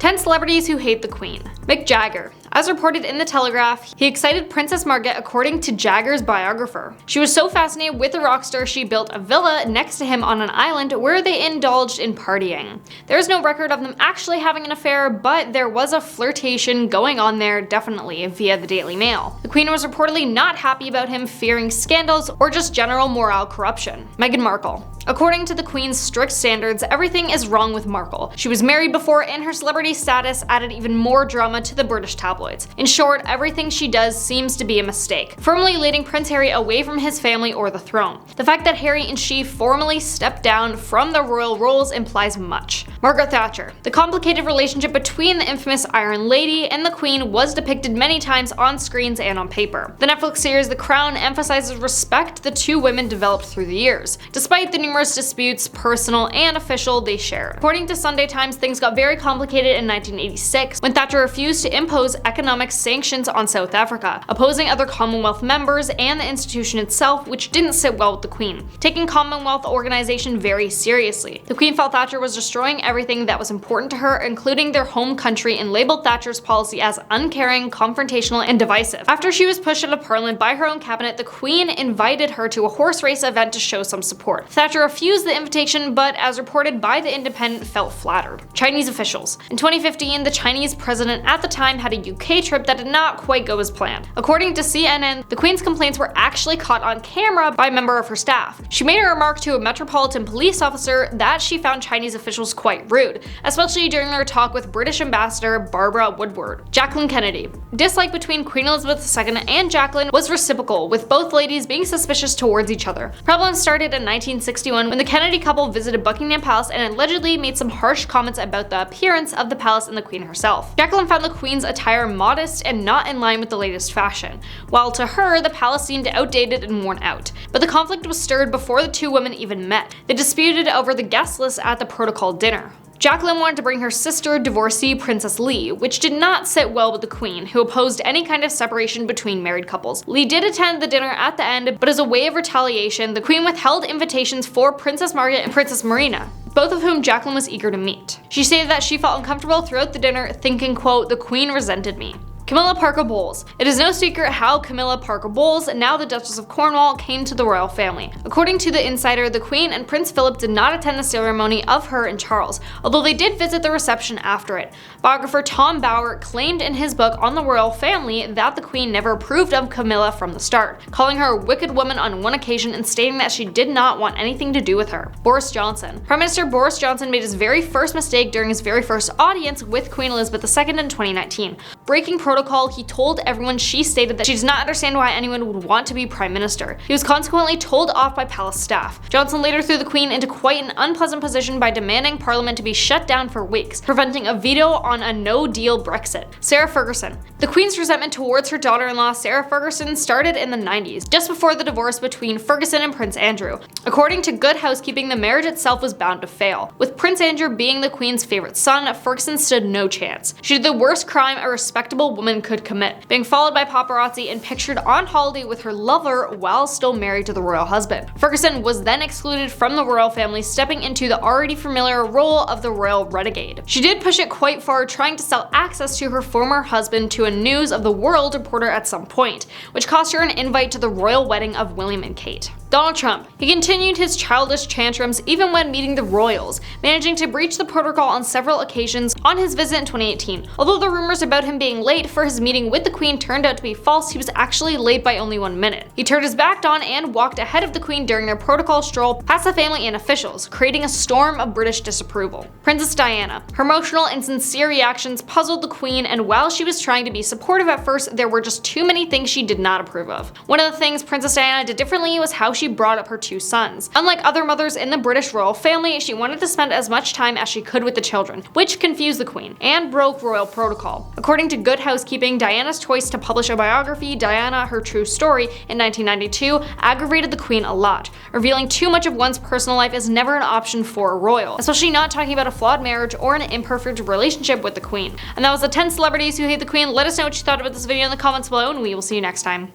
10 celebrities who hate the Queen. Mick Jagger. As reported in The Telegraph, he excited Princess Margaret according to Jagger's biographer. She was so fascinated with the rock star she built a villa next to him on an island where they indulged in partying. There is no record of them actually having an affair, but there was a flirtation going on there definitely via the Daily Mail. The Queen was reportedly not happy about him, fearing scandals or just general moral corruption. Meghan Markle. According to the Queen's strict standards, everything is wrong with Markle. She was married before and her celebrity status added even more drama to the British tabloids. In short, everything she does seems to be a mistake, firmly leading Prince Harry away from his family or the throne. The fact that Harry and she formally stepped down from the royal roles implies much. Margaret Thatcher. The complicated relationship between the infamous Iron Lady and the Queen was depicted many times on screens and on paper. The Netflix series The Crown emphasizes respect the two women developed through the years, despite the numerous disputes, personal and official, they shared. According to Sunday Times, things got very complicated in 1986 when Thatcher refused to impose economic sanctions on South Africa, opposing other Commonwealth members and the institution itself, which didn't sit well with the Queen, taking Commonwealth organization very seriously. The Queen felt Thatcher was destroying everything that was important to her, including their home country, and labeled Thatcher's policy as uncaring, confrontational, and divisive. After she was pushed out of Parliament by her own cabinet, the Queen invited her to a horse race event to show some support. Thatcher refused the invitation, but as reported by The Independent, felt flattered. Chinese officials. In 2015, the Chinese president at the time had a UK trip that did not quite go as planned. According to CNN, the Queen's complaints were actually caught on camera by a member of her staff. She made a remark to a Metropolitan Police officer that she found Chinese officials quite rude, especially during their talk with British Ambassador Barbara Woodward. Jacqueline Kennedy. Dislike between Queen Elizabeth II and Jacqueline was reciprocal, with both ladies being suspicious towards each other. Problems started in 1961 when the Kennedy couple visited Buckingham Palace and allegedly made some harsh comments about the appearance of the palace and the Queen herself. Jacqueline found the Queen's attire modest and not in line with the latest fashion, while to her, the palace seemed outdated and worn out. But the conflict was stirred before the two women even met. They disputed over the guest list at the protocol dinner. Jacqueline wanted to bring her sister, divorcee Princess Li, which did not sit well with the Queen, who opposed any kind of separation between married couples. Li did attend the dinner at the end, but as a way of retaliation, the Queen withheld invitations for Princess Margaret and Princess Marina, both of whom Jacqueline was eager to meet. She stated that she felt uncomfortable throughout the dinner, thinking, quote, "The Queen resented me." Camilla Parker Bowles. It is no secret how Camilla Parker Bowles, now the Duchess of Cornwall, came to the royal family. According to The Insider, the Queen and Prince Philip did not attend the ceremony of her and Charles, although they did visit the reception after it. Biographer Tom Bauer claimed in his book on the royal family that the Queen never approved of Camilla from the start, calling her a wicked woman on one occasion and stating that she did not want anything to do with her. Boris Johnson. Prime Minister Boris Johnson made his very first mistake during his very first audience with Queen Elizabeth II in 2019. Breaking protocol, he told everyone she stated that she does not understand why anyone would want to be Prime Minister. He was consequently told off by palace staff. Johnson later threw the Queen into quite an unpleasant position by demanding Parliament to be shut down for weeks, preventing a veto on a no-deal Brexit. Sarah Ferguson. The Queen's resentment towards her daughter-in-law Sarah Ferguson started in the 90s, just before the divorce between Ferguson and Prince Andrew. According to Good Housekeeping, the marriage itself was bound to fail. With Prince Andrew being the Queen's favorite son, Ferguson stood no chance. She did the worst crime a respectable woman could commit, being followed by paparazzi and pictured on holiday with her lover while still married to the royal husband. Ferguson was then excluded from the royal family, stepping into the already familiar role of the royal renegade. She did push it quite far, trying to sell access to her former husband to a News of the World reporter at some point, which cost her an invite to the royal wedding of William and Kate. Donald Trump. He continued his childish tantrums even when meeting the royals, managing to breach the protocol on several occasions on his visit in 2018. Although the rumors about him being late for his meeting with the Queen turned out to be false, he was actually late by only 1 minute. He turned his back on and walked ahead of the Queen during their protocol stroll past the family and officials, creating a storm of British disapproval. Princess Diana. Her emotional and sincere reactions puzzled the Queen, and while she was trying to be supportive at first, there were just too many things she did not approve of. One of the things Princess Diana did differently was how she brought up her two sons. Unlike other mothers in the British royal family, she wanted to spend as much time as she could with the children, which confused the Queen and broke royal protocol. According to Good Housekeeping, Diana's choice to publish a biography, Diana, Her True Story, in 1992 aggravated the Queen a lot. Revealing too much of one's personal life is never an option for a royal, especially not talking about a flawed marriage or an imperfect relationship with the Queen. And that was the 10 celebrities who hate the Queen. Let us know what you thought about this video in the comments below, and we will see you next time.